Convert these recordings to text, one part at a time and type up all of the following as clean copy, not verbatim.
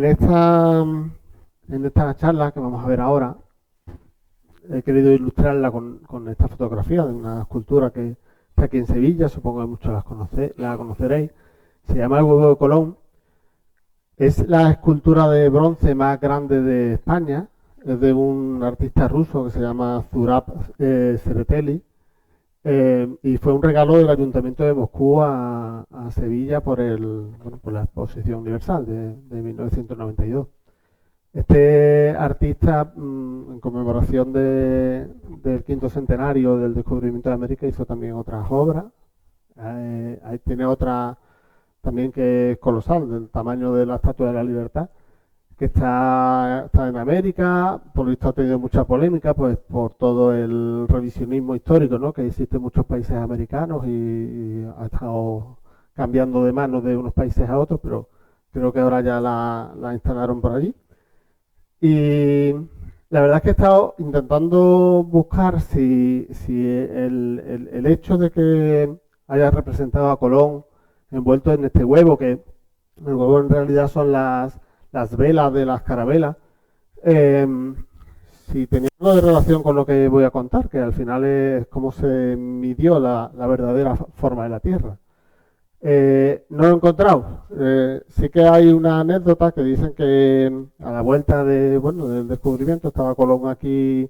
esta charla que vamos a ver ahora, he querido ilustrarla con esta fotografía de una escultura que está aquí en Sevilla, supongo que muchos la conoceréis. Se llama El huevo de Colón. Es la escultura de bronce más grande de España. Es de un artista ruso que se llama Zurab Tsereteli. Y fue un regalo del Ayuntamiento de Moscú a Sevilla por la Exposición Universal de 1992. Este artista, en conmemoración del quinto centenario del descubrimiento de América, hizo también otras obras. Ahí tiene otra también que es colosal, del tamaño de la Estatua de la Libertad, que está en América. Por lo visto ha tenido mucha polémica, pues por todo el revisionismo histórico, ¿no?, que existe en muchos países americanos y ha estado cambiando de manos de unos países a otros, pero creo que ahora ya la instalaron por allí. Y la verdad es que he estado intentando buscar si el hecho de que haya representado a Colón envuelto en este huevo, que el huevo en realidad son las velas de las carabelas, si tenía algo de relación con lo que voy a contar, que al final es cómo se midió la verdadera forma de la Tierra. No lo he encontrado. Sí que hay una anécdota que dicen que a la vuelta del descubrimiento estaba Colón aquí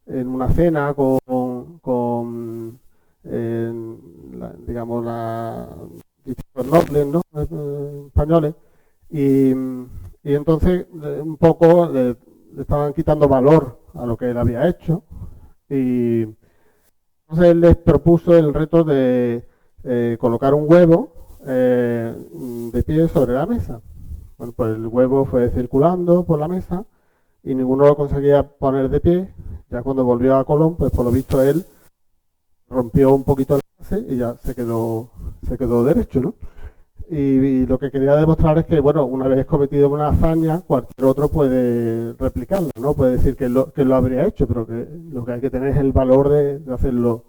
en una cena con digamos, distintos nobles, ¿no?, españoles, y entonces un poco le estaban quitando valor a lo que él había hecho, y entonces él les propuso el reto de colocar un huevo de pie sobre la mesa. Bueno, pues el huevo fue circulando por la mesa y ninguno lo conseguía poner de pie. Ya cuando volvió a Colón, pues por lo visto él rompió un poquito la base y ya se quedó derecho, ¿no? Y lo que quería demostrar es que, bueno, una vez cometido una hazaña, cualquier otro puede replicarla, ¿no? Puede decir que lo habría hecho, pero que lo que hay que tener es el valor de hacerlo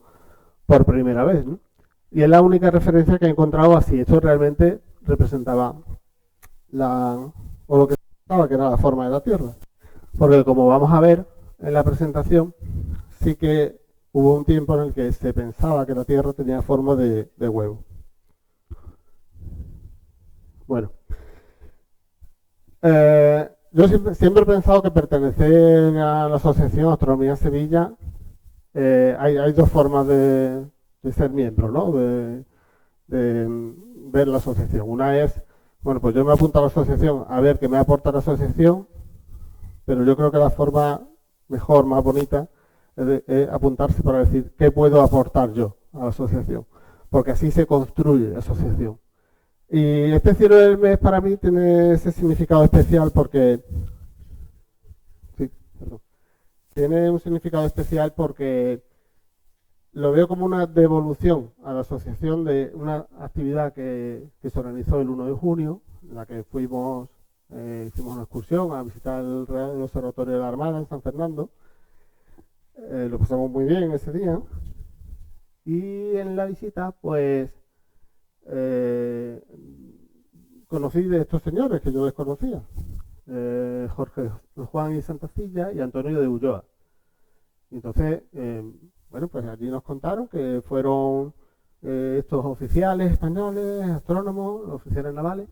por primera vez, ¿no? Y es la única referencia que he encontrado así. Esto realmente representaba lo que representaba, que era la forma de la Tierra. Porque como vamos a ver en la presentación, sí que hubo un tiempo en el que se pensaba que la Tierra tenía forma de huevo. Bueno, yo siempre he pensado que pertenecer a la Asociación Astronomía Sevilla, hay dos formas de ser miembro, ¿no?, de ver la asociación. Una es, bueno, pues yo me apunto a la asociación a ver qué me aporta la asociación, pero yo creo que la forma mejor, más bonita, es apuntarse para decir qué puedo aportar yo a la asociación, porque así se construye la asociación. Y este cielo del mes para mí tiene ese significado especial porque... Sí, perdón. Tiene un significado especial porque lo veo como una devolución a la asociación de una actividad que se organizó el 1 de junio, en la que hicimos una excursión a visitar el Observatorio de la Armada en San Fernando. Lo pasamos muy bien ese día. Y en la visita, pues, conocí de estos señores que yo desconocía. Jorge Juan y Santacilla y Antonio de Ulloa. Y entonces, bueno, pues allí nos contaron que fueron estos oficiales españoles, astrónomos, oficiales navales,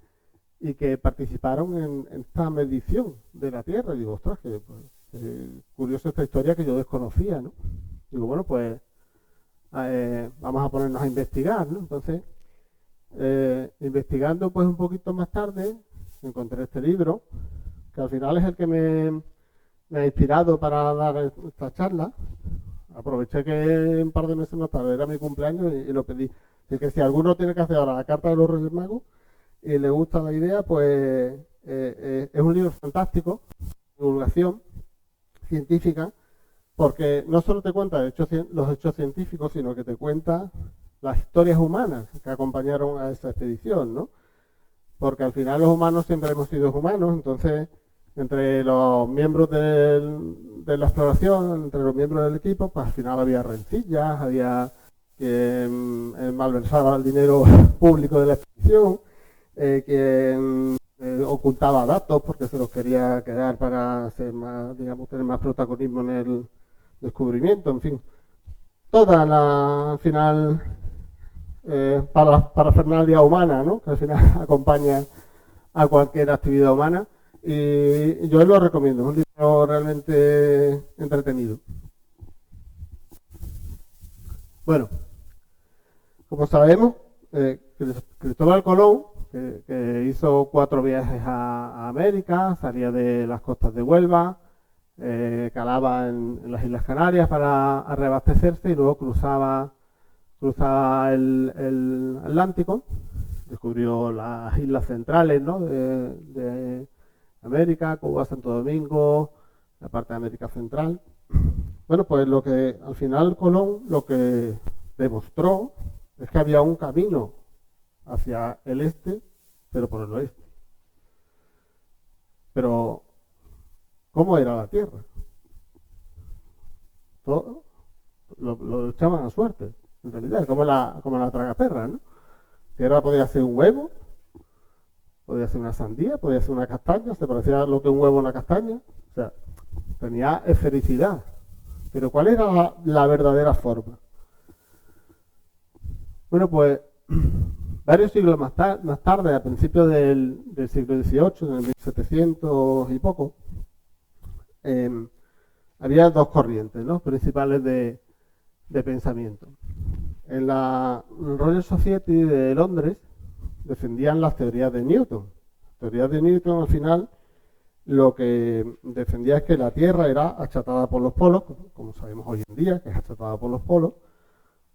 y que participaron en esta medición de la Tierra. Y digo, ostras, que curiosa esta historia que yo desconocía, ¿no? Digo, bueno, pues vamos a ponernos a investigar, ¿no? Entonces, investigando pues un poquito más tarde, encontré este libro, que al final es el que me ha inspirado para dar esta charla. Aproveché que un par de meses más tarde era mi cumpleaños y lo pedí. Así que si alguno tiene que hacer ahora la carta de los Reyes Magos y le gusta la idea, pues es un libro fantástico, divulgación científica, porque no solo te cuenta los hechos científicos, sino que te cuenta las historias humanas que acompañaron a esa expedición, ¿no? Porque al final los humanos siempre hemos sido humanos, entonces entre los miembros de la exploración, entre los miembros del equipo, pues al final había rencillas, había quien malversaba el dinero público de la expedición, quien ocultaba datos porque se los quería quedar para ser más, digamos, tener más protagonismo en el descubrimiento, en fin. Toda la, al final, para Fernalia humana, ¿no? Que al final acompaña a cualquier actividad humana. Y yo lo recomiendo, es un libro realmente entretenido. Bueno, como sabemos, Cristóbal Colón, que hizo 4 viajes a América, salía de las costas de Huelva, calaba en las Islas Canarias para reabastecerse y luego cruzaba el Atlántico, descubrió las islas centrales, ¿no? de América, Cuba, Santo Domingo, la parte de América Central. Bueno, pues lo que al final Colón lo que demostró es que había un camino hacia el este, pero por el oeste. Pero, ¿cómo era la Tierra? Todo lo echaban a suerte, en realidad, como la tragaperra, ¿no? Tierra podía ser un huevo, podía ser una sandía, podía ser una castaña, se parecía a lo que un huevo a una castaña. O sea, tenía esfericidad. Pero ¿cuál era la verdadera forma? Bueno, pues varios siglos más tarde, a principios del siglo XVIII, en el 1700 y poco, había 2 corrientes, ¿no?, principales de pensamiento. En la Royal Society de Londres defendían las teorías de Newton. Las teorías de Newton, al final, lo que defendía es que la Tierra era achatada por los polos, como sabemos hoy en día, que es achatada por los polos,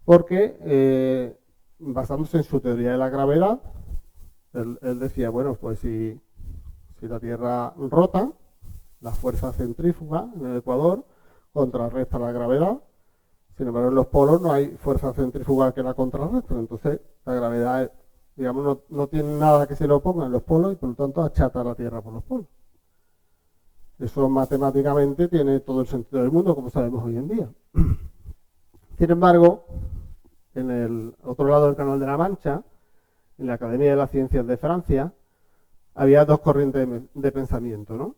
porque basándose en su teoría de la gravedad, él decía, bueno, pues si la Tierra rota, la fuerza centrífuga en el ecuador contrarresta la gravedad. Sin embargo, en los polos no hay fuerza centrífuga que la contrarreste, entonces la gravedad, digamos, no tiene nada que se le oponga en los polos y por lo tanto achata la Tierra por los polos. Eso matemáticamente tiene todo el sentido del mundo, como sabemos hoy en día. Sin embargo, en el otro lado del Canal de la Mancha, en la Academia de las Ciencias de Francia, había 2 corrientes de pensamiento, ¿no?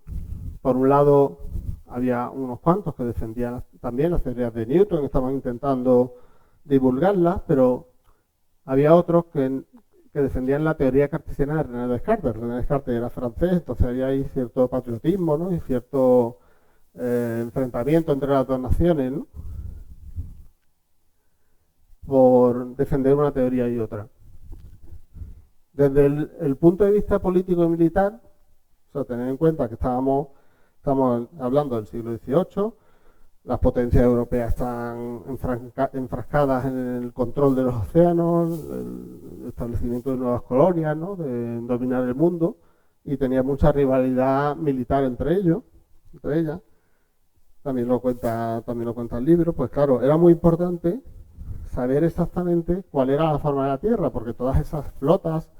Por un lado, había unos cuantos que defendían también las teorías de Newton, estaban intentando divulgarlas, pero había otros que defendían la teoría cartesiana de René Descartes. René Descartes era francés, entonces había ahí cierto patriotismo, ¿no?, y cierto enfrentamiento entre las 2 naciones, ¿no?, por defender una teoría y otra. Desde el punto de vista político y militar, o sea, tener en cuenta que estamos hablando del siglo XVIII, las potencias europeas están enfrascadas en el control de los océanos, el establecimiento de nuevas colonias, ¿no?, de dominar el mundo, y tenía mucha rivalidad militar entre ellas. También lo cuenta el libro. Pues claro, era muy importante saber exactamente cuál era la forma de la Tierra, porque todas esas flotas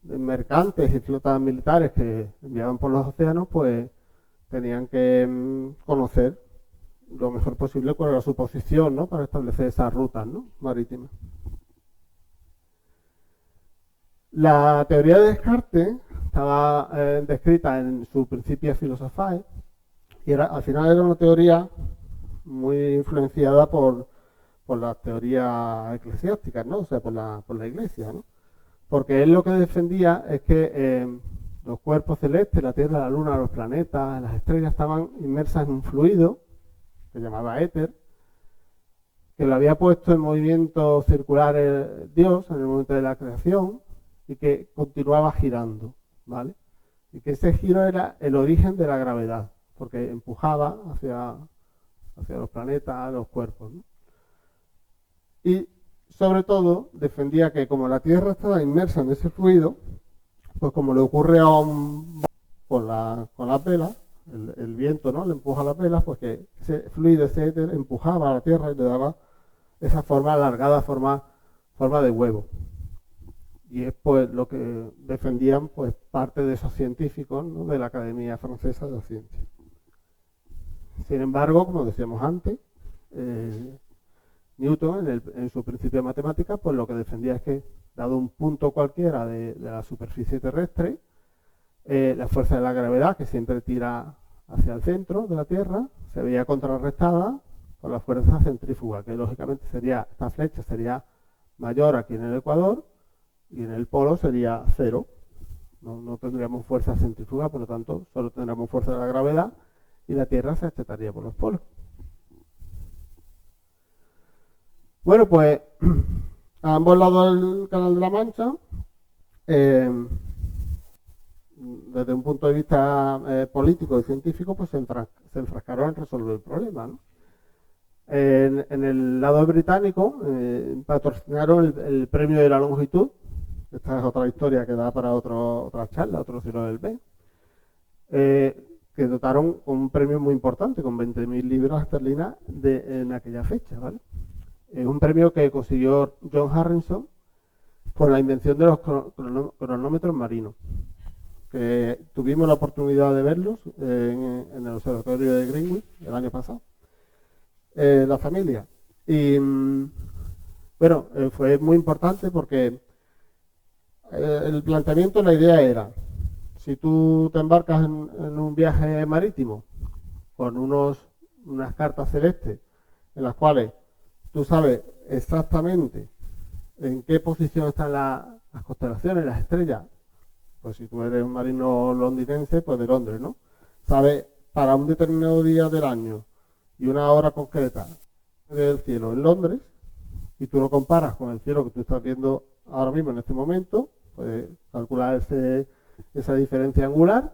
mercantes y flotas militares que enviaban por los océanos, pues tenían que conocer lo mejor posible cuál era su posición, ¿no?, para establecer esas rutas, ¿no?, marítimas. La teoría de Descartes estaba descrita en su Principia Philosophiae y al final era una teoría muy influenciada por las teorías eclesiásticas, ¿no?, o sea, por la Iglesia, ¿no?, porque él lo que defendía es que los cuerpos celestes, la Tierra, la Luna, los planetas, las estrellas, estaban inmersas en un fluido que llamaba éter, que lo había puesto en movimiento circular Dios en el momento de la creación y que continuaba girando, ¿vale? Y que ese giro era el origen de la gravedad, porque empujaba hacia los planetas, los cuerpos, ¿no? Y sobre todo defendía que como la Tierra estaba inmersa en ese fluido, pues como le ocurre a un con las velas, el viento, ¿no?, le empuja las velas, pues que ese fluido, ese éter, empujaba a la Tierra y le daba esa forma alargada, forma de huevo. Y es pues lo que defendían pues parte de esos científicos, ¿no?, de la Academia Francesa de las Ciencias. Sin embargo, como decíamos antes, Newton, en su principio de matemáticas, pues lo que defendía es que, dado un punto cualquiera de la superficie terrestre, La fuerza de la gravedad, que siempre tira hacia el centro de la Tierra, se veía contrarrestada por la fuerza centrífuga, que lógicamente sería, esta flecha sería mayor aquí en el ecuador y en el polo sería cero. No tendríamos fuerza centrífuga, por lo tanto, solo tendríamos fuerza de la gravedad y la Tierra se achataría por los polos. Bueno, pues a ambos lados del Canal de la Mancha, desde un punto de vista político y científico, pues se enfrascaron en resolver el problema, ¿no? En el lado británico patrocinaron el premio de la longitud. Esta es otra historia que da para otra charla, otro cielo del B, que dotaron con un premio muy importante, con 20.000 libras esterlinas en aquella fecha, ¿vale? Es un premio que consiguió John Harrison por la invención de los cronómetros marinos, que tuvimos la oportunidad de verlos en el observatorio de Greenwich el año pasado, la familia. Y bueno, fue muy importante porque el planteamiento, la idea era, si tú te embarcas en un viaje marítimo con unas cartas celestes en las cuales tú sabes exactamente en qué posición están las constelaciones, las estrellas, pues si tú eres un marino londinense, pues de Londres, ¿no? Sabes para un determinado día del año y una hora concreta del cielo en Londres, y tú lo comparas con el cielo que tú estás viendo ahora mismo en este momento, puedes calcular esa diferencia angular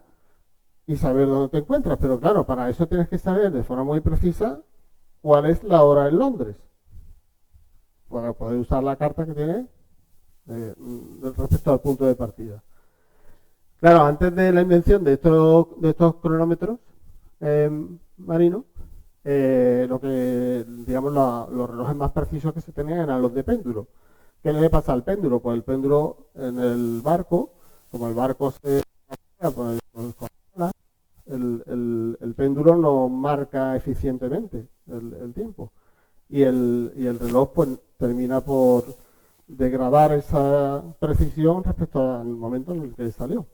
y saber dónde te encuentras. Pero claro, para eso tienes que saber de forma muy precisa cuál es la hora en Londres, para poder usar la carta que tienes respecto al punto de partida. Claro, antes de la invención de estos cronómetros marinos, lo que, digamos, los relojes más precisos que se tenían eran los de péndulo. ¿Qué le pasa al péndulo? Pues el péndulo en el barco, como el barco se pues, el péndulo no marca eficientemente el tiempo. Y el reloj pues termina por degradar esa precisión respecto al momento en el que salió.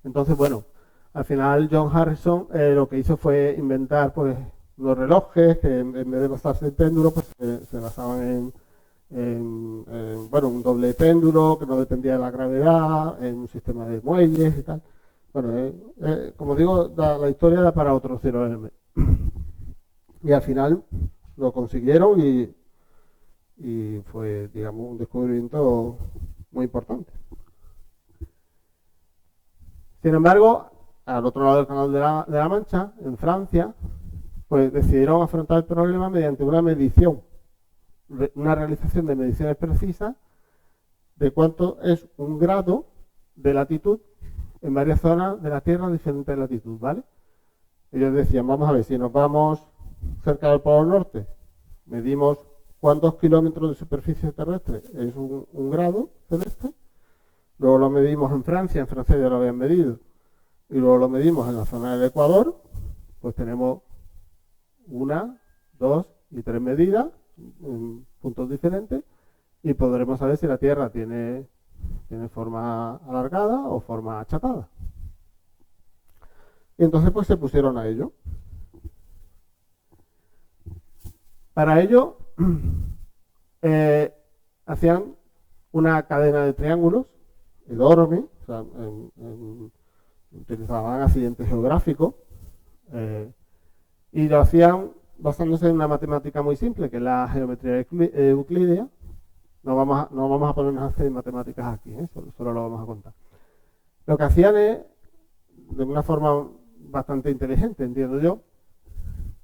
Entonces, bueno, al final John Harrison lo que hizo fue inventar pues los relojes que en vez de basarse en péndulo pues se basaban bueno, un doble péndulo que no dependía de la gravedad, en un sistema de muelles y tal. Bueno, como digo, la historia da para otro 0M. Y al final lo consiguieron y fue, digamos, un descubrimiento muy importante. Sin embargo, al otro lado del Canal de la Mancha, en Francia, pues decidieron afrontar el problema mediante una medición, una realización de mediciones precisas de cuánto es un grado de latitud en varias zonas de la Tierra a diferentes latitudes, ¿vale? Ellos decían, vamos a ver, si nos vamos cerca del Polo Norte, medimos cuántos kilómetros de superficie terrestre es un grado celeste, luego lo medimos en Francia ya lo habían medido, y luego lo medimos en la zona del Ecuador, pues tenemos 1, 2 y 3 medidas en puntos diferentes y podremos saber si la Tierra tiene forma alargada o forma achatada. Y entonces pues se pusieron a ello. Para ello hacían una cadena de triángulos enorme, o sea, utilizaban accidentes geográficos y lo hacían basándose en una matemática muy simple, que es la geometría euclídea. No vamos a ponernos a hacer matemáticas aquí, solo lo vamos a contar. Lo que hacían es, de una forma bastante inteligente, entiendo yo,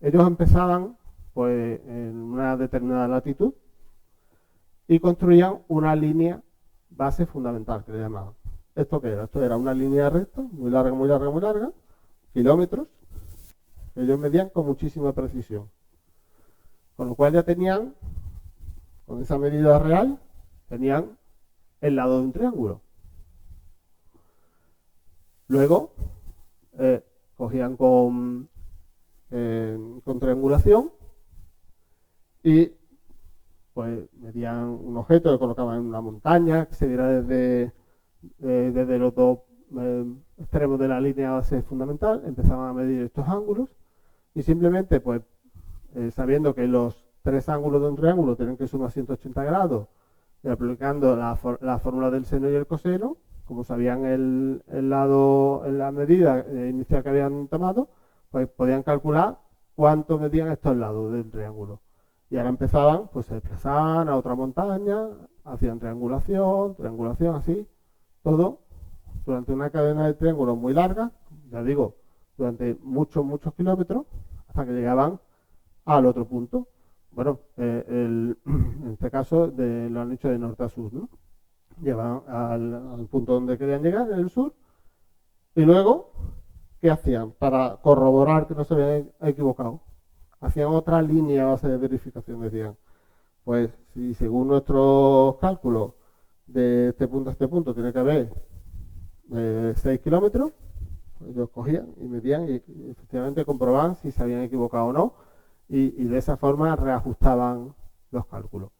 ellos empezaban pues en una determinada latitud y construían una línea base fundamental, que le llamaban. ¿Esto qué era? Esto era una línea recta, muy larga, muy larga, muy larga, kilómetros, que ellos medían con muchísima precisión. Con lo cual ya tenían, con esa medida real, tenían el lado de un triángulo. Luego, cogían con triangulación y pues medían un objeto que colocaban en una montaña, que se viera desde los dos extremos de la línea base fundamental, empezaban a medir estos ángulos y simplemente, pues, sabiendo que los tres ángulos de un triángulo tienen que sumar 180 grados y aplicando la fórmula del seno y el coseno, como sabían el lado, en la medida inicial que habían tomado, pues podían calcular cuánto medían estos lados del triángulo. Y ahora empezaban, pues se desplazaban a otra montaña, hacían triangulación, así, todo durante una cadena de triángulos muy larga, ya digo, durante muchos kilómetros, hasta que llegaban al otro punto. Bueno, en este caso lo han hecho de norte a sur, ¿no? Llevan al punto donde querían llegar, en el sur, y luego, ¿qué hacían? Para corroborar que no se habían equivocado. Hacían otra línea base de verificación, decían, pues si según nuestros cálculos de este punto a este punto tiene que haber 6 kilómetros, pues ellos cogían y medían y efectivamente comprobaban si se habían equivocado o no, y de esa forma reajustaban los cálculos.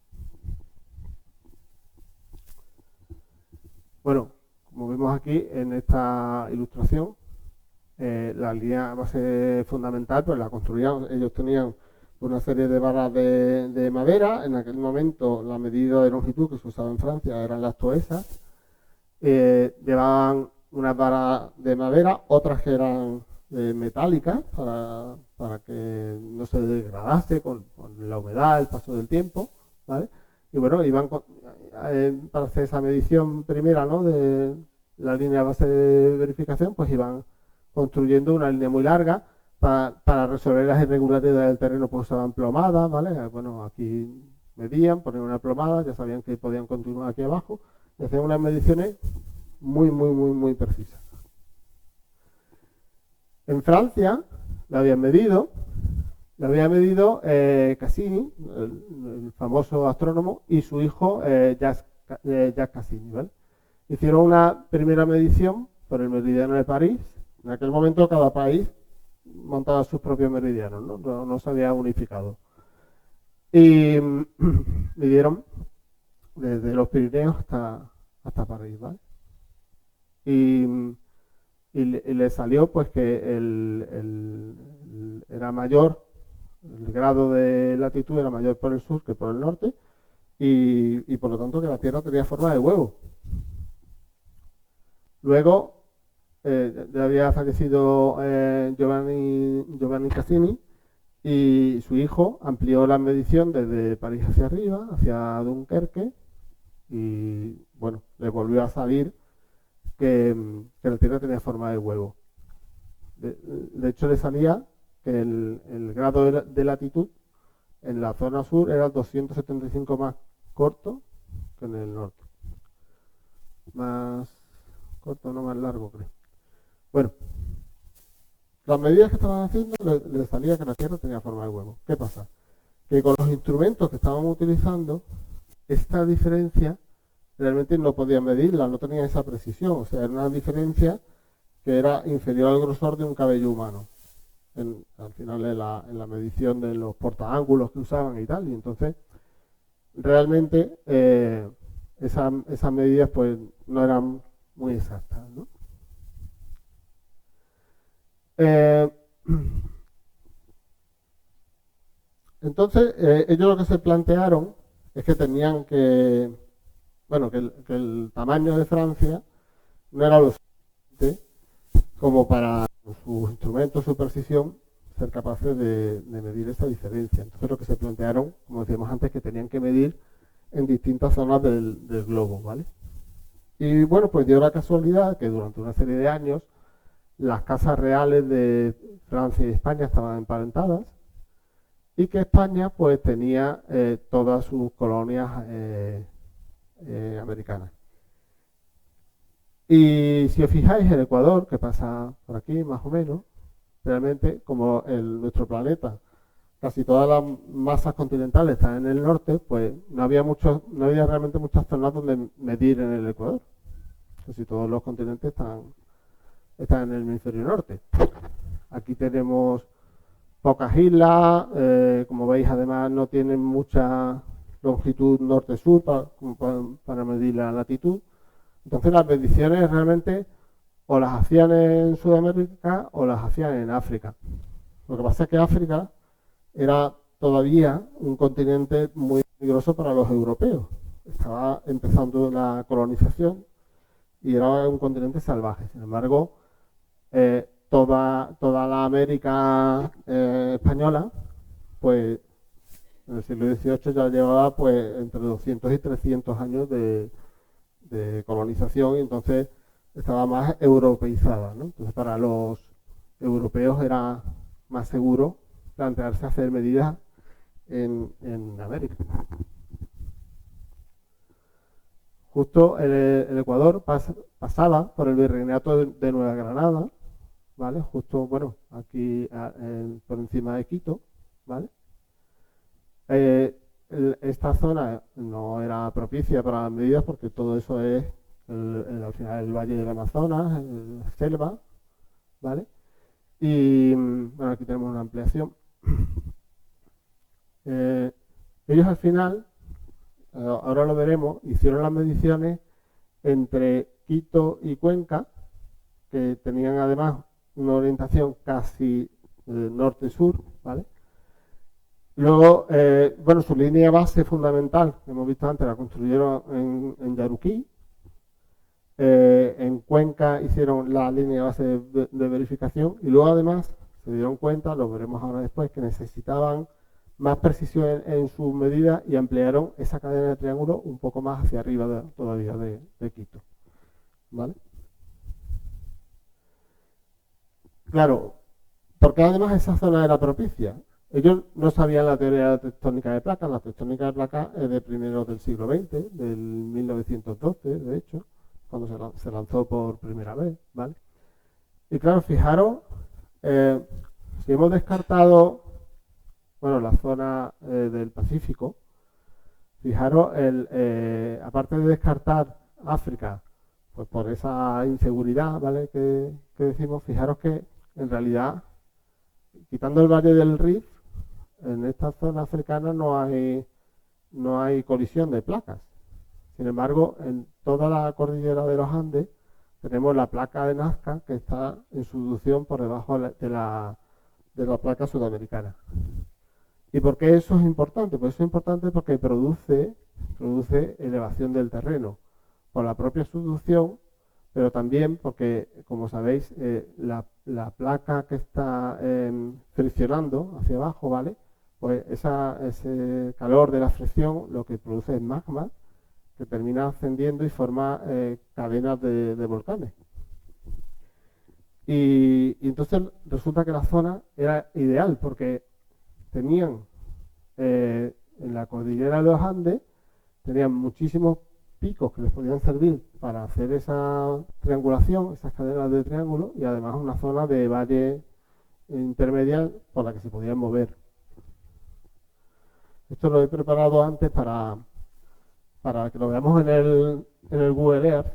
Bueno, como vemos aquí en esta ilustración, la línea base fundamental pues la construían, ellos tenían una serie de barras de madera. En aquel momento la medida de longitud que se usaba en Francia eran las toesas. Llevaban unas barras de madera, otras que eran metálicas para que no se degradase con la humedad, el paso del tiempo, ¿vale? Y bueno, iban para hacer esa medición primera, ¿no?, de la línea base de verificación, pues iban construyendo una línea muy larga. Para resolver las irregularidades del terreno, pues usaban plomadas, ¿vale? Bueno, aquí medían, ponían una plomada, ya sabían que podían continuar aquí abajo, y hacían unas mediciones muy precisas. En Francia la había medido Cassini, el famoso astrónomo, y su hijo Jacques Cassini, ¿vale? Hicieron una primera medición por el meridiano de París. En aquel momento cada país montaba sus propios meridianos, no se había unificado. Y midieron desde los Pirineos hasta París, ¿vale? Y le salió pues que era mayor, el grado de latitud era mayor por el sur que por el norte, y por lo tanto que la Tierra tenía forma de huevo. Luego ya había fallecido Giovanni Cassini, y su hijo amplió la medición desde París hacia arriba, hacia Dunkerque, y bueno, le volvió a salir que la Tierra tenía forma de huevo. De hecho, le salía que el grado de latitud en la zona sur era 275 más corto que en el norte. Más corto, no más largo, creo. Bueno, las medidas que estaban haciendo le salía que la Tierra tenía forma de huevo. ¿Qué pasa? Que con los instrumentos que estaban utilizando, esta diferencia realmente no podían medirla, no tenían esa precisión. O sea, era una diferencia que era inferior al grosor de un cabello humano. Al final en la medición de los portaángulos que usaban y tal. Y entonces, realmente, esas medidas pues no eran muy exactas, ¿no? Entonces, ellos lo que se plantearon es que tenían que el tamaño de Francia no era lo suficiente como para sus instrumentos, su precisión, ser capaces de medir esa diferencia. Entonces, lo que se plantearon, como decíamos antes, que tenían que medir en distintas zonas del globo, ¿vale? Y bueno, pues dio la casualidad que durante una serie de años las casas reales de Francia y España estaban emparentadas, y que España pues tenía todas sus colonias americanas. Y si os fijáis, el Ecuador, que pasa por aquí más o menos, realmente como nuestro planeta, casi todas las masas continentales están en el norte, pues no había realmente muchas zonas donde medir en el Ecuador. Casi todos los continentes están en el hemisferio norte. Aquí tenemos pocas islas, como veis además no tienen mucha longitud norte-sur para medir la latitud. Entonces las mediciones realmente o las hacían en Sudamérica o las hacían en África. Lo que pasa es que África era todavía un continente muy peligroso para los europeos. Estaba empezando la colonización y era un continente salvaje. Sin embargo, toda la América española, pues en el siglo XVIII ya llevaba pues entre 200 y 300 años de colonización y entonces estaba más europeizada, ¿no? Entonces para los europeos era más seguro plantearse hacer medidas en América. Justo el Ecuador pasaba por el Virreinato de Nueva Granada, ¿vale? Justo, bueno, aquí por encima de Quito, ¿vale? Esta zona no era propicia para las medidas porque todo eso es al final el Valle del Amazonas, selva, ¿vale? Y bueno, aquí tenemos una ampliación. Ellos al final, ahora lo veremos, hicieron las mediciones entre Quito y Cuenca, que tenían además una orientación casi norte-sur, ¿vale? Luego, bueno, su línea base fundamental, que hemos visto antes, la construyeron en Yaruquí. En Cuenca hicieron la línea base de verificación y luego además se dieron cuenta, lo veremos ahora después, que necesitaban más precisión en sus medidas y ampliaron esa cadena de triángulo un poco más hacia arriba todavía de Quito. ¿Vale? Claro, porque además esa zona era propicia. Ellos no sabían la teoría de la tectónica de placas. La tectónica de placas es de primeros del siglo XX, del 1912, de hecho, cuando se lanzó por primera vez, ¿vale? Y claro, fijaros, si hemos descartado, bueno, la zona del Pacífico, fijaros, aparte de descartar África, pues por esa inseguridad, ¿vale? Que decimos, fijaros que en realidad, quitando el Valle del Rift, en esta zona africana no hay colisión de placas. Sin embargo, en toda la cordillera de los Andes tenemos la placa de Nazca que está en subducción por debajo de la placa sudamericana. ¿Y por qué eso es importante? Pues eso es importante porque produce elevación del terreno por la propia subducción, pero también porque, como sabéis, la placa que está friccionando hacia abajo, ¿vale? Pues ese calor de la fricción lo que produce es magma que termina ascendiendo y forma cadenas de volcanes. Y entonces resulta que la zona era ideal porque tenían en la cordillera de los Andes, tenían muchísimos picos que les podían servir para hacer esa triangulación, esas cadenas de triángulo y además una zona de valle intermedia por la que se podían mover. Esto lo he preparado antes para que lo veamos en el Google Earth.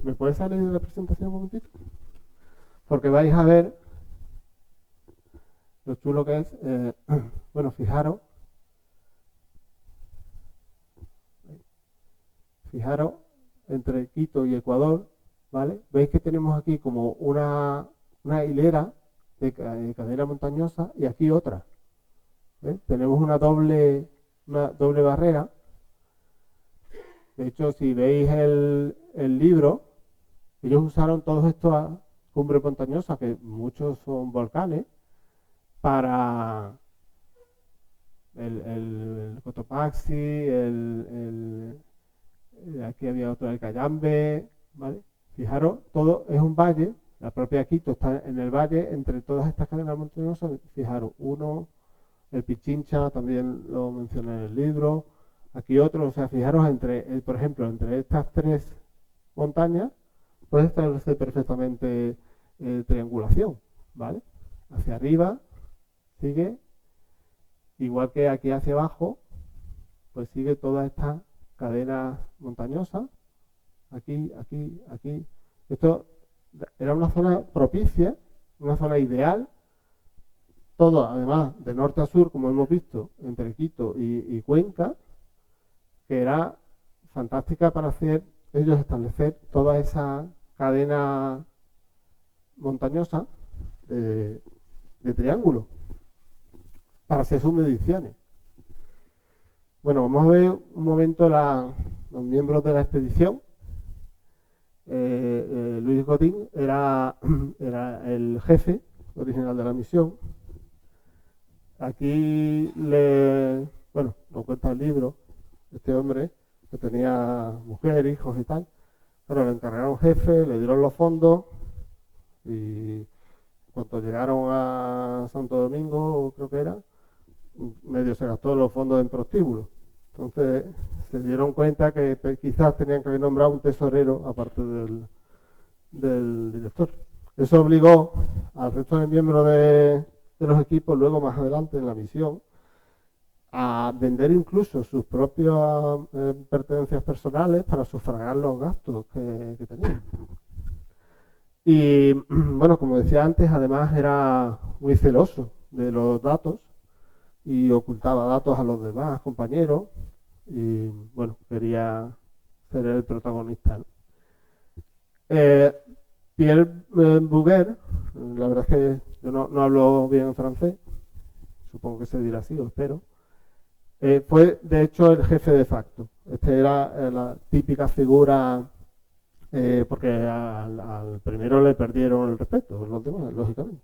¿Me puede salir de la presentación un momentito? Porque vais a ver lo chulo que es. Bueno, fijaros entre Quito y Ecuador, ¿vale? Veis que tenemos aquí como una hilera de cadena montañosa y aquí otra. ¿Ves? Tenemos una doble barrera. De hecho, si veis el libro, ellos usaron todos estos cumbres montañosas, que muchos son volcanes, para el Cotopaxi, aquí había otro, el Cayambe, ¿vale? Fijaros, todo es un valle, la propia Quito está en el valle, entre todas estas cadenas montañosas, fijaros, el Pichincha también lo mencioné en el libro, aquí otro, o sea, fijaros, por ejemplo, entre estas tres montañas, puede establecer perfectamente triangulación, ¿vale? Hacia arriba, sigue, igual que aquí hacia abajo, pues sigue toda esta cadena montañosa, aquí, aquí, aquí. Esto era una zona propicia, una zona ideal, todo además de norte a sur, como hemos visto, entre Quito y Cuenca, que era fantástica para ellos establecer toda esa cadena montañosa de triángulo para hacer sus mediciones. Bueno, vamos a ver un momento los miembros de la expedición. Luis Godín era el jefe original de la misión. Aquí bueno, nos cuenta el libro, este hombre que tenía mujer, hijos y tal, pero le encargaron jefe, le dieron los fondos y cuando llegaron a Santo Domingo, creo que era, medio se gastó los fondos en prostíbulos. Entonces se dieron cuenta que quizás tenían que haber nombrado un tesorero aparte del director. Eso obligó al resto de miembros de los equipos, luego más adelante en la misión, a vender incluso sus propias pertenencias personales para sufragar los gastos que tenían. Y bueno, como decía antes, además era muy celoso de los datos y ocultaba datos a los demás compañeros y bueno, quería ser el protagonista, ¿no? Pierre Bouguer, la verdad es que yo no hablo bien francés, supongo que se dirá así, o espero, fue de hecho el jefe de facto. Este era la típica figura, porque al primero le perdieron el respeto, los demás, lógicamente.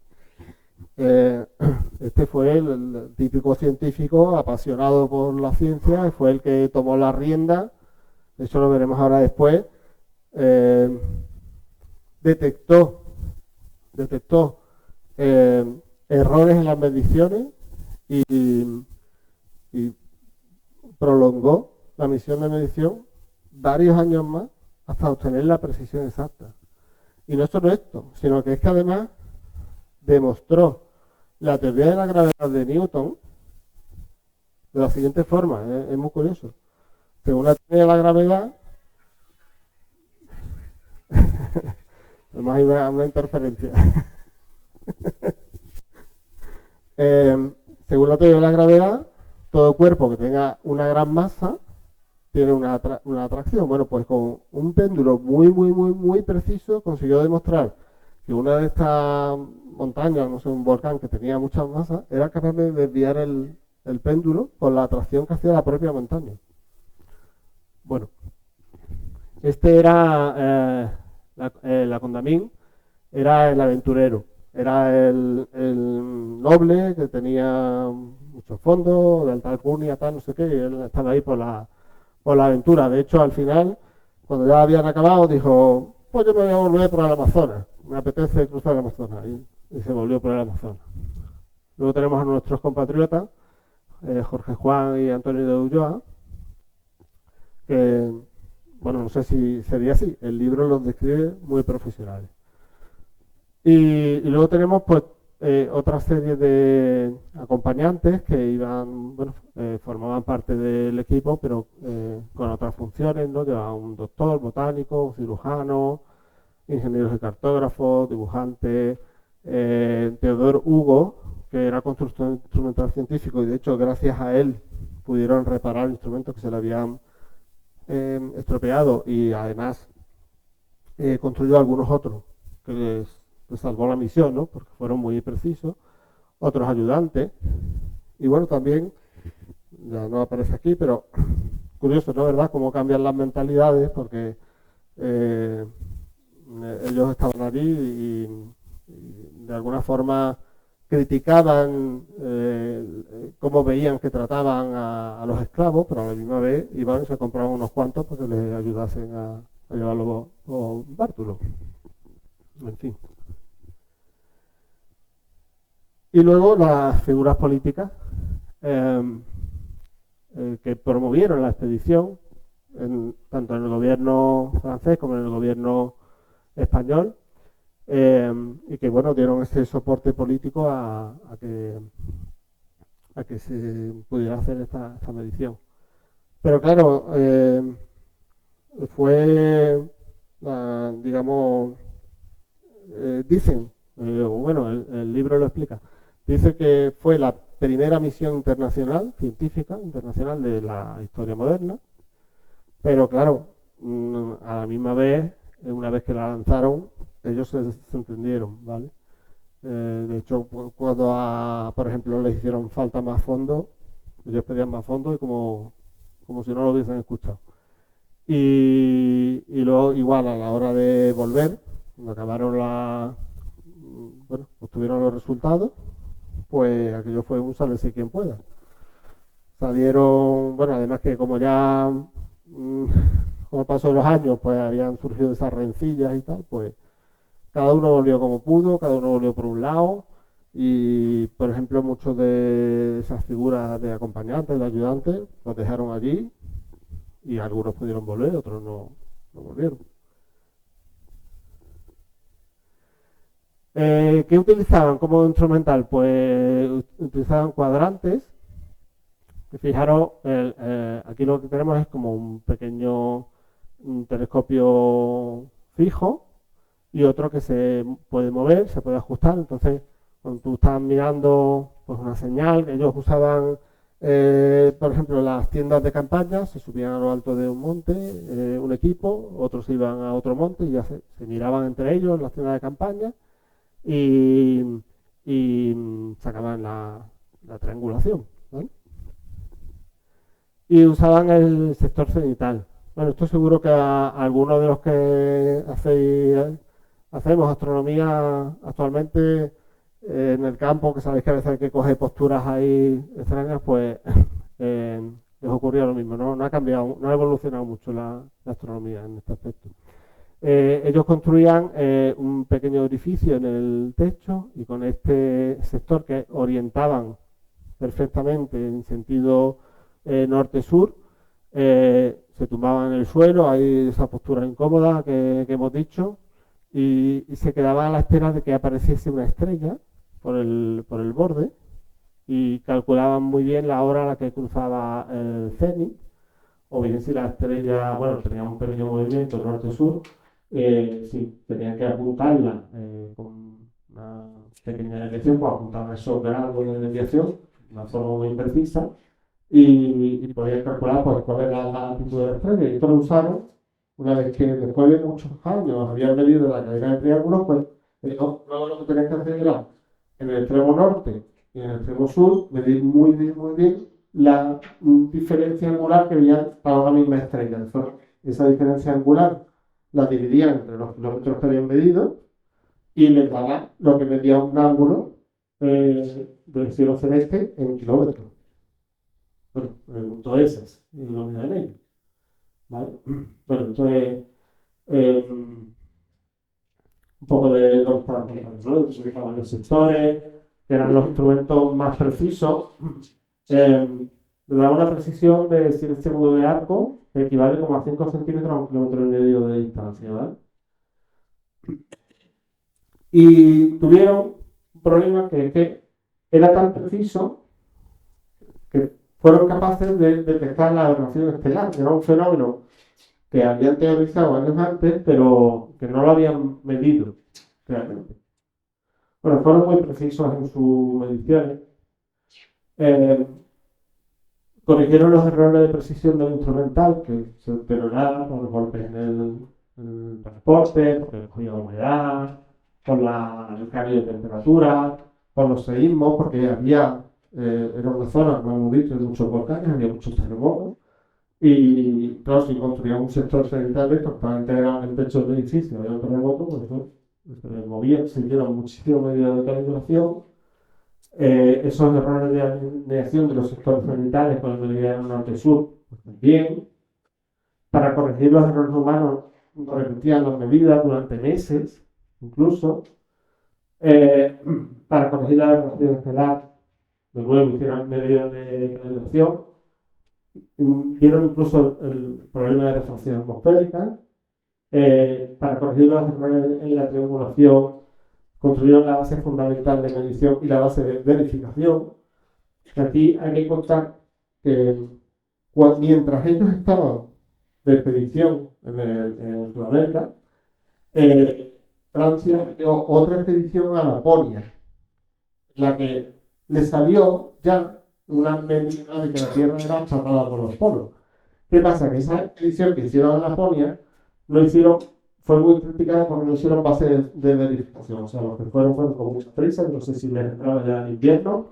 Este fue el típico científico apasionado por la ciencia, fue el que tomó la rienda, eso lo veremos ahora después. Detectó errores en las mediciones y prolongó la misión de medición varios años más hasta obtener la precisión exacta. Y no solo esto, sino que es que además demostró la teoría de la gravedad de Newton de la siguiente forma, es muy curioso. Según la teoría de la gravedad, además hay una interferencia. Según la teoría de la gravedad, todo cuerpo que tenga una gran masa tiene una atracción. Bueno, pues con un péndulo muy preciso consiguió demostrar que una de estas montañas, no sé, un volcán que tenía mucha masa, era capaz de desviar el péndulo por la atracción que hacía la propia montaña. Bueno, este era la Condamine, era el aventurero, era el noble que tenía muchos fondos, de alta alcurnia, tal, no sé qué, y él estaba ahí por la aventura. De hecho, al final, cuando ya habían acabado, dijo, pues yo me voy a volver por el Amazonas, me apetece cruzar el Amazonas, y se volvió por el Amazonas. Luego tenemos a nuestros compatriotas, Jorge Juan y Antonio de Ulloa, que, bueno, no sé si sería así, el libro los describe muy profesionales. Y luego tenemos pues otra serie de acompañantes que iban, bueno, formaban parte del equipo, pero con otras funciones, ¿no? Llevaban un doctor, botánico, un cirujano, ingenieros y cartógrafos, dibujantes, Teodor Hugo, que era constructor instrumental científico, y de hecho gracias a él pudieron reparar instrumentos que se le habían estropeado, y además construyó algunos otros que les salvó la misión, ¿no? Porque fueron muy precisos. Otros ayudantes. Y bueno, también, ya no aparece aquí, pero curioso, ¿no? ¿Verdad? Cómo cambian las mentalidades, porque ellos estaban allí y de alguna forma criticaban cómo veían que trataban a los esclavos, pero a la misma vez iban y se compraban unos cuantos para que les ayudasen a llevar los bártulos. En fin. Y luego las figuras políticas que promovieron la expedición, tanto en el gobierno francés como en el gobierno español, y que bueno, dieron ese soporte político a que se pudiera hacer esta medición. Pero claro, fue, digamos, dicen, bueno, el libro lo explica, dice que fue la primera misión internacional, científica, internacional de la historia moderna, pero claro, a la misma vez, una vez que la lanzaron, ellos se entendieron, ¿vale? De hecho, cuando, por ejemplo, les hicieron falta más fondos, ellos pedían más fondos y como si no lo hubiesen escuchado. Y luego, igual, a la hora de volver, cuando acabaron bueno, obtuvieron los resultados, pues aquello fue un sálvese quien pueda. Salieron, bueno, además que como ya, con el paso de los años, pues habían surgido esas rencillas y tal, pues cada uno volvió como pudo, cada uno volvió por un lado y, por ejemplo, muchos de esas figuras de acompañantes, de ayudantes, los dejaron allí y algunos pudieron volver, otros no volvieron. ¿Qué utilizaban como instrumental? Pues utilizaban cuadrantes. Fijaros, aquí lo que tenemos es como un pequeño telescopio fijo y otro que se puede mover, se puede ajustar. Entonces, cuando tú estás mirando pues una señal, ellos usaban, por ejemplo, las tiendas de campaña, se subían a lo alto de un monte, un equipo, otros iban a otro monte y ya se miraban entre ellos en las tiendas de campaña y sacaban la triangulación, ¿vale? Y usaban el sector cenital. Bueno, esto seguro que a algunos de los que hacemos astronomía actualmente en el campo, que sabéis que a veces hay que coger posturas ahí extrañas, pues les ocurría lo mismo. No ha cambiado, no ha evolucionado mucho la astronomía en este aspecto. Ellos construían un pequeño orificio en el techo y con este sector que orientaban perfectamente en sentido norte-sur, se tumbaban en el suelo, hay esa postura incómoda que hemos dicho, y se quedaban a la espera de que apareciese una estrella por el borde y calculaban muy bien la hora a la que cruzaba el cenit, o bien si la estrella, bueno, tenía un pequeño movimiento norte-sur, sí, tenían que apuntarla con una pequeña desviación, pues apuntaban esos grados de desviación de una forma muy imprecisa y podían calcular pues, cuál era la altitud de la estrella. Y esto lo usaron una vez que después de muchos años habían medido la cadena de triángulos, pues luego lo que tenían que hacer era en el extremo norte y en el extremo sur medir muy bien la diferencia angular que había para una misma estrella. Entonces, esa diferencia angular la dividían entre los kilómetros que habían medido y les daba lo que medía un ángulo del cielo celeste en kilómetros. Bueno, en el punto S y lo medían ellos. ¿Vale? Bueno, entonces, un poco de los parámetros, ¿no? Se ubicaban los sectores, que eran los instrumentos más precisos. Le daba una precisión de 7 segundos de arco, que equivale como a 5 centímetros a 1,5 km de distancia, ¿vale? Y tuvieron un problema que es que era tan preciso que fueron capaces de detectar la aberración estelar, que era un fenómeno que habían teorizado años antes, pero que no lo habían medido realmente. Bueno, fueron muy precisos en sus mediciones. Corrigieron los errores de precisión del instrumental, que se deterioraban por los golpes en el transporte, porque cogía humedad, por el cambio de temperatura, por los seísmos, porque era una zona, como hemos dicho, de muchos volcanes, había muchos terremotos. Y claro, si construían un sector cenital esto para integrar el techo del edificio y el terremoto, pues eso se movía, se dieron muchísimas medidas de calibración. Esos errores de alineación de los sectores cenitales con el meridiano norte-sur, pues también. Para corregir los errores humanos, repetían las medidas durante meses, incluso. Para corregir la aberración estelar, de nuevo hicieron medidas de calibración. Vieron incluso el problema de refracción atmosférica. Para corregir los errores en la triangulación, construyeron la base fundamental de medición y la base de verificación. Aquí hay que contar que mientras ellos estaban de expedición en Sudamérica, Francia dio otra expedición a Laponia, la que le salió ya una medida de que la Tierra era chapada por los polos. ¿Qué pasa? Que esa expedición que hicieron a Laponia lo hicieron fue muy criticado porque no hicieron base de verificación. O sea, los que fueron con mucha prisa, no sé si les entraba ya en invierno,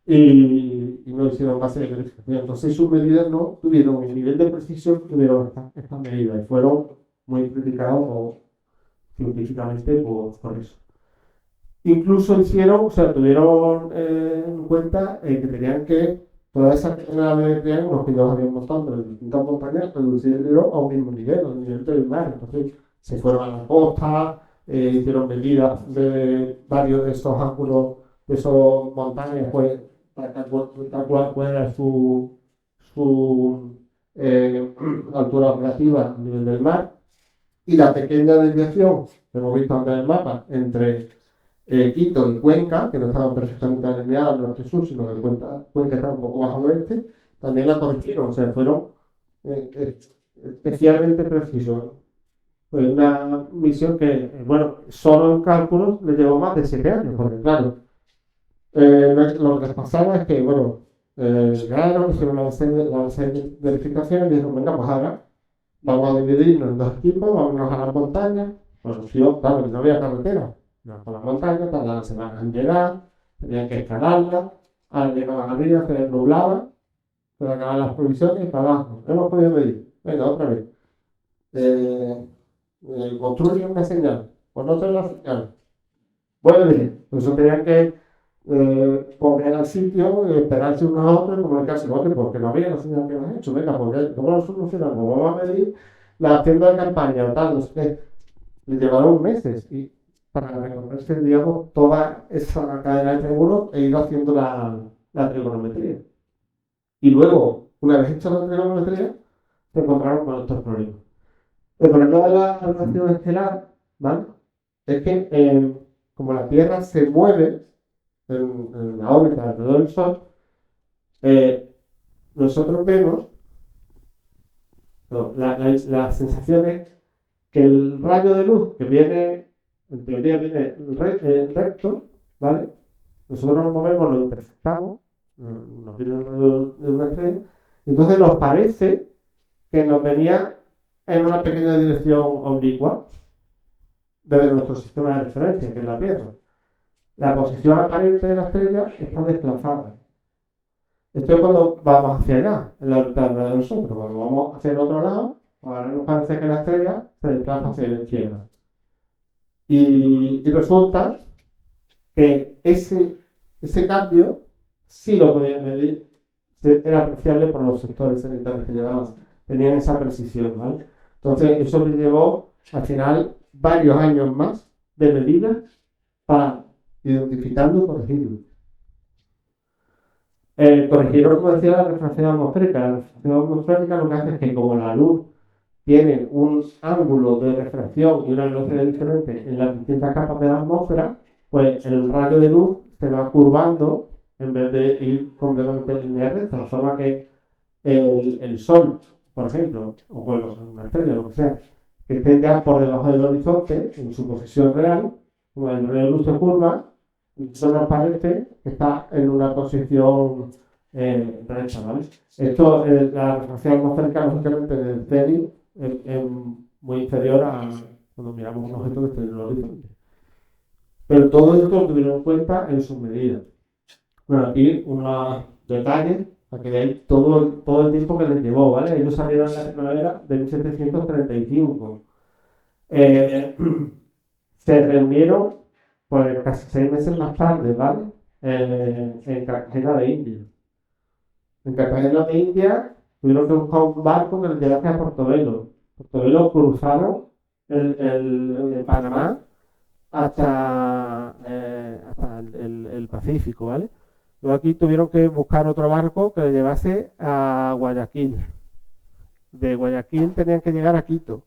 y no hicieron base de verificación. Entonces sus medidas no tuvieron el nivel de precisión que tuvieron estas medidas y fueron muy criticados científicamente por eso. Incluso hicieron, o sea, tuvieron en cuenta que tenían que toda esa cadena de triángulos que ellos habían mostrado en distintas montañas, reducirlo a un mismo nivel, al nivel del mar. Entonces se fueron a la costa, hicieron medidas de varios de esos ángulos, de esas montañas, pues, para calcular cuál era su altura relativa al nivel del mar. Y la pequeña desviación que hemos visto antes en el mapa entre Quito y Cuenca, que no estaban perfectamente alineados norte-sur, sino que Cuenca estaba un poco más al oeste, también la corrigieron, o sea, fueron especialmente precisos. Fue una misión que, bueno, solo en cálculos le llevó más de 7 años, porque claro, lo que les pasaba es que, bueno, llegaron, hicieron la base de verificación y dijeron, venga, pues ahora vamos a dividirnos en 2 equipos, vámonos a las montañas. Pues yo, claro, que no había carretera. Iban por las montañas, tardaban semanas en llegar, tenían que escalarlas, ahora llegaban arriba, se les nublaba, se acababan las provisiones y para abajo. Hemos podido medir. Venga, otra vez. Construyen una señal, pues no tengo la señal. Vuelve. Por eso tenían que poner al sitio, esperarse unos a otros y comunicarse con otros, porque no había la señal que hemos hecho. Venga, porque ¿cómo lo solucionamos? Vamos a medir la tienda de campaña o tal, no sé qué. Le llevaron meses y para recorrerse, digamos, toda esa cadena de triángulos e ir haciendo la trigonometría. Y luego, una vez hecha la trigonometría, se encontraron con estos problemas. El problema de la rotación estelar, ¿vale? Es que como la Tierra se mueve en la órbita alrededor del Sol, nosotros vemos, no, la sensación es que el rayo de luz que viene, en teoría viene recto, ¿vale? Nosotros nos movemos, lo interceptamos, nos viene alrededor de una estrella, entonces nos parece que nos venía en una pequeña dirección oblicua desde nuestro sistema de referencia, que es la Tierra. La posición aparente de la estrella está desplazada. Esto es cuando vamos hacia allá, en la órbita de nosotros. Cuando vamos hacia el otro lado, ahora nos parece que la estrella se desplaza hacia la izquierda. Y resulta que ese cambio sí lo podían medir, era apreciable por los sectores sanitarios que llevaban, tenían esa precisión, ¿vale? Entonces eso les llevó al final varios años más de medidas para identificarlo y corregirlo. Corregieron, como decía, la refracción atmosférica. La refracción atmosférica lo que hace es que como la luz tiene un ángulo de refracción y una velocidad diferente en las distintas capas de la atmósfera, pues el rayo de luz se va curvando en vez de ir completamente en línea recta, de forma que el Sol, por ejemplo, o bueno, una estrella, lo que sea, que esté ya por debajo del horizonte, en su posición real, como el rayo de luz se curva, eso nos parece que está en una posición recta, ¿vale? Esto, la refracción atmosférica, lógicamente, del cenit es muy inferior a cuando miramos un objeto que está en el horizonte. Pero todo esto lo tuvieron en cuenta en sus medidas. Bueno, aquí unos detalles para que veáis todo el tiempo que les llevó, ¿vale? Ellos salieron en la primavera de 1735. Se reunieron pues casi 6 meses más tarde, ¿vale? En Cartagena de India. En Cartagena de India tuvieron que buscar un barco que les llevase a Portobelo. Portobelo cruzaron el Panamá hasta el Pacífico, ¿vale? Luego aquí tuvieron que buscar otro barco que les llevase a Guayaquil. De Guayaquil tenían que llegar a Quito.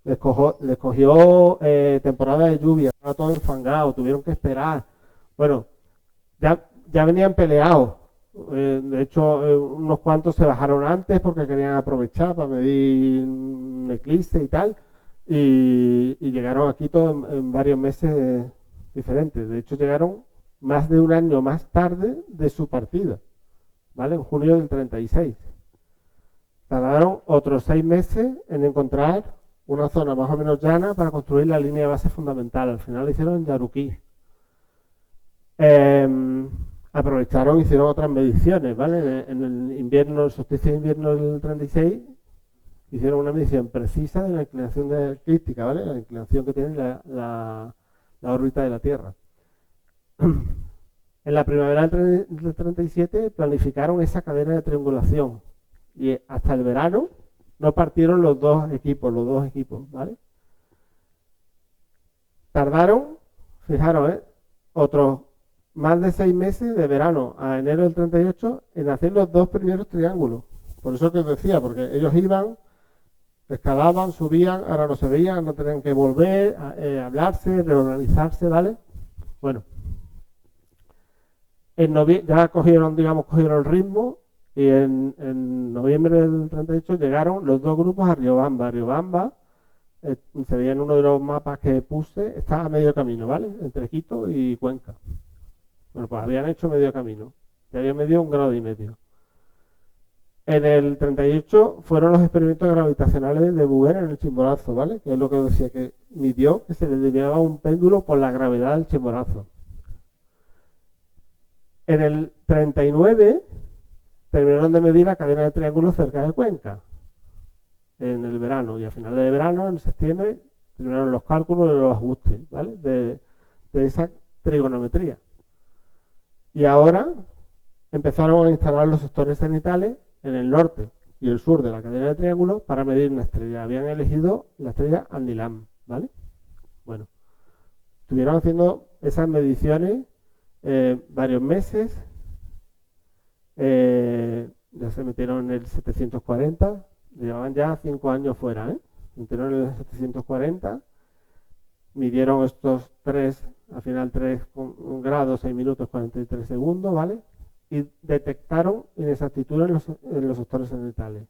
Les cogió temporada de lluvia, estaba todo enfangado, tuvieron que esperar. Bueno, ya venían peleados. De hecho, unos cuantos se bajaron antes porque querían aprovechar para medir un eclipse y tal. Y llegaron a Quito en varios meses diferentes. De hecho, llegaron más de un año más tarde de su partida, ¿vale? En junio del 36. Tardaron otros 6 meses en encontrar una zona más o menos llana para construir la línea de base fundamental. Al final lo hicieron en Yaruquí. Aprovecharon, hicieron otras mediciones, ¿vale? En el invierno, el solsticio de invierno del 36, hicieron una medición precisa de la inclinación eclíptica, ¿vale? La inclinación que tiene la órbita de la Tierra. En la primavera del 37 planificaron esa cadena de triangulación y hasta el verano no partieron los dos equipos, ¿vale? Tardaron, fijaros, otros más de 6 meses de verano a enero del 38 en hacer los dos primeros triángulos. Por eso que os decía, porque ellos iban, escalaban, subían, ahora no se veían, no tenían que volver, hablarse, reorganizarse, ¿vale? Bueno, ya cogieron el ritmo y en noviembre del 38 llegaron los dos grupos a Riobamba. Riobamba, se veía en uno de los mapas que puse, está a medio camino, ¿vale? Entre Quito y Cuenca. Bueno, pues habían hecho medio camino, y habían medido 1,5 grados. En el 38 fueron los experimentos gravitacionales de Bouguer en el Chimborazo, ¿vale? Que es lo que decía, que midió que se le desviaba un péndulo por la gravedad del Chimborazo. En el 39 terminaron de medir la cadena de triángulos cerca de Cuenca, en el verano, y a finales de verano, en septiembre, terminaron los cálculos y los ajustes, ¿vale? De esa trigonometría. Y ahora empezaron a instalar los sectores cenitales en el norte y el sur de la cadena de triángulos para medir una estrella. Habían elegido la estrella Alnilam, ¿vale? Bueno, estuvieron haciendo esas mediciones varios meses. Ya se metieron en el 740, llevaban ya 5 años fuera, se metieron en el 740, midieron estos 3, al final 3 grados, 6 minutos, 43 segundos, ¿vale? Y detectaron inexactitudes en los sectores cenitales.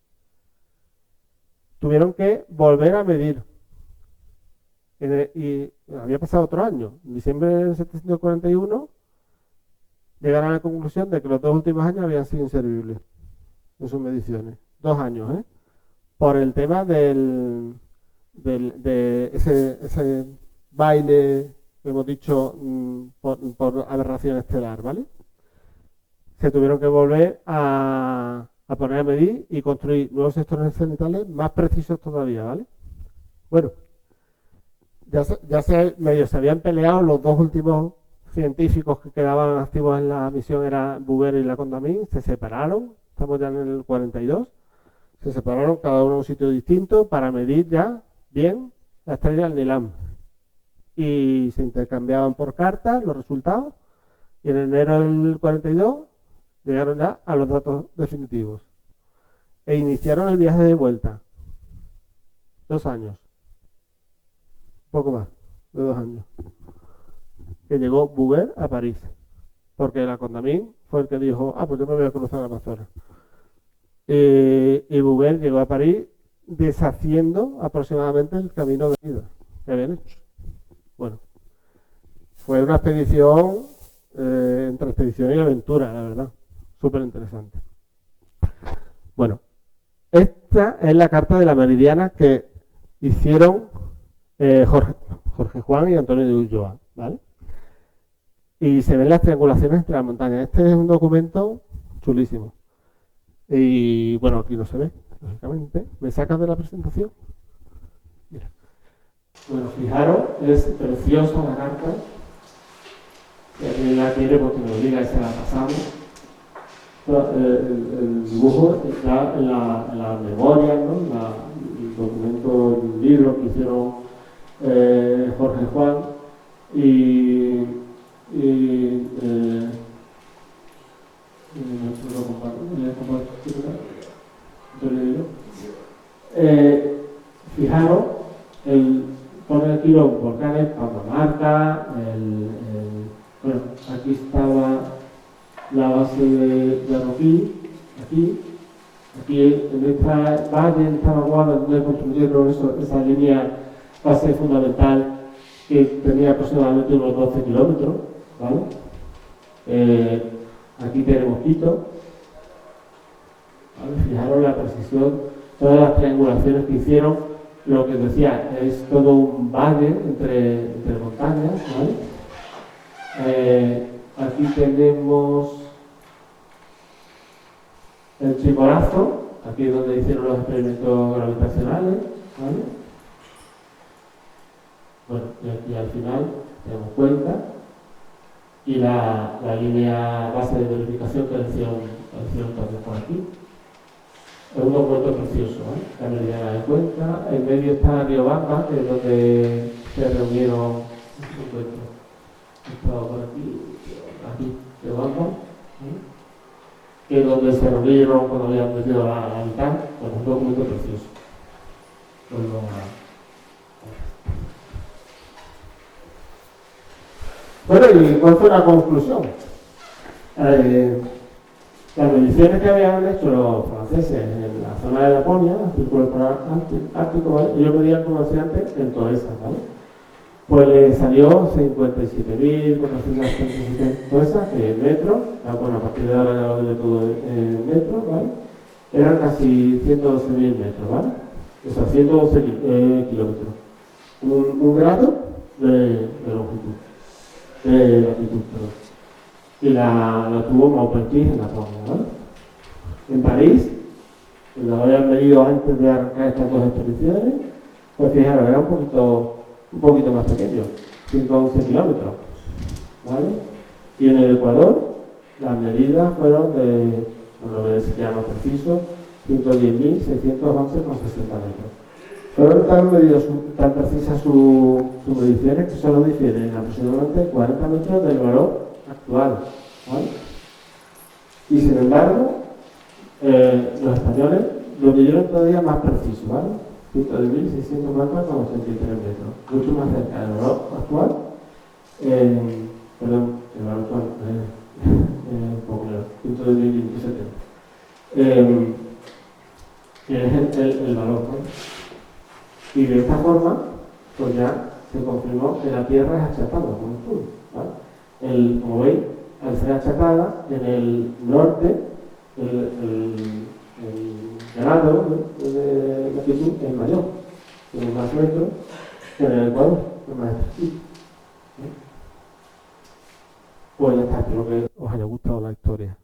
Tuvieron que volver a medir. Y había pasado otro año. En diciembre del 741 llegaron a la conclusión de que los 2 últimos años habían sido inservibles en sus mediciones. 2 años, por el tema de ese baile que hemos dicho por aberración estelar, ¿vale? Se tuvieron que volver a poner a medir y construir nuevos sectores cenitales más precisos todavía, ¿vale? Bueno, medio se habían peleado los 2 últimos científicos que quedaban activos en la misión, era Bouguer y Lacondamine, se separaron, estamos ya en el 42, se separaron cada uno en un sitio distinto para medir ya bien la estrella Alnilam. Y se intercambiaban por cartas los resultados y en enero del 42 llegaron ya a los datos definitivos e iniciaron el viaje de vuelta. 2 años, poco más de 2 años, que llegó Bouguer a París, porque Lacondamine fue el que dijo, pues yo me voy a cruzar Amazonas. Y Bouguer llegó a París deshaciendo aproximadamente el camino de ida que habían hecho. Bueno, fue una expedición entre expedición y aventura, la verdad, súper interesante. Bueno, esta es la carta de la meridiana que hicieron Jorge Juan y Antonio de Ulloa, ¿vale? Y se ven las triangulaciones entre las montañas. Este es un documento chulísimo. Y bueno, aquí no se ve, lógicamente. ¿Me sacas de la presentación? Mira. Bueno, fijaros, es preciosa la carta. Y aquí la quiere porque me obliga y se la pasamos. El dibujo está en la memoria, ¿no? El documento, el libro que hicieron Jorge Juan fijaros, pone aquí los volcanes, Pamamarca, bueno, aquí estaba la base de Yaruquí, aquí en esta valle, en esta vaguada donde construyeron esa línea base fundamental que tenía aproximadamente unos 12 kilómetros, ¿vale? Aquí tenemos Quito, ¿vale? Fijaros la precisión, todas las triangulaciones que hicieron, lo que decía, es todo un valle entre montañas, ¿vale? Aquí tenemos el Chimborazo, aquí es donde hicieron los experimentos gravitacionales, ¿vale? Bueno, y aquí al final tenemos Cuenca y la línea base de verificación que hicieron también por aquí. Es un documento precioso, ¿eh? La meridiana de Cuenca. En medio está Riobamba, que es donde se reunieron. He estado por aquí, Riobamba, que es donde se reunieron cuando habían metido la mitad. Bueno, un documento precioso. Bueno, ¿y cuál fue la conclusión? Las mediciones que habían hecho los franceses en la zona de Laponia, el círculo polar ártico, ¿vale? Ellos medían, como decía antes, en toesas, ¿vale? Pues le salió 57.437 toesas, que en metros, bueno, a partir de ahora ya lo de todo en metros, ¿vale? Eran casi 112.000 metros, ¿vale? O sea, 112 kilómetros. Un grado de longitud, de latitud, perdón. Y la tuvo Maupertuis en Laponia, ¿vale? En París, que lo habían medido antes de arrancar estas dos expediciones, pues fijaros, era un poquito más pequeño, 111 kilómetros, ¿vale? Y en el Ecuador, las medidas fueron de, bueno, lo que se llama preciso, 110.611,60 metros. Fueron tan precisas sus mediciones que solo difieren aproximadamente 40 metros del valor actual, ¿vale? Y sin embargo, los españoles lo midieron todavía más preciso, ¿vale? 110.604,83 metros, mucho más cerca del valor actual, perdón, el valor actual, un poco menos, 110.027, que es el valor, ¿no? Y de esta forma, pues ya se confirmó que la Tierra es achatada, como un estudio, ¿vale? Como veis, al ser achatada, en el norte, el grado de latitud es mayor, tiene más metros, que en el Ecuador es más estrechito. Pues ya está, espero que os haya gustado la historia.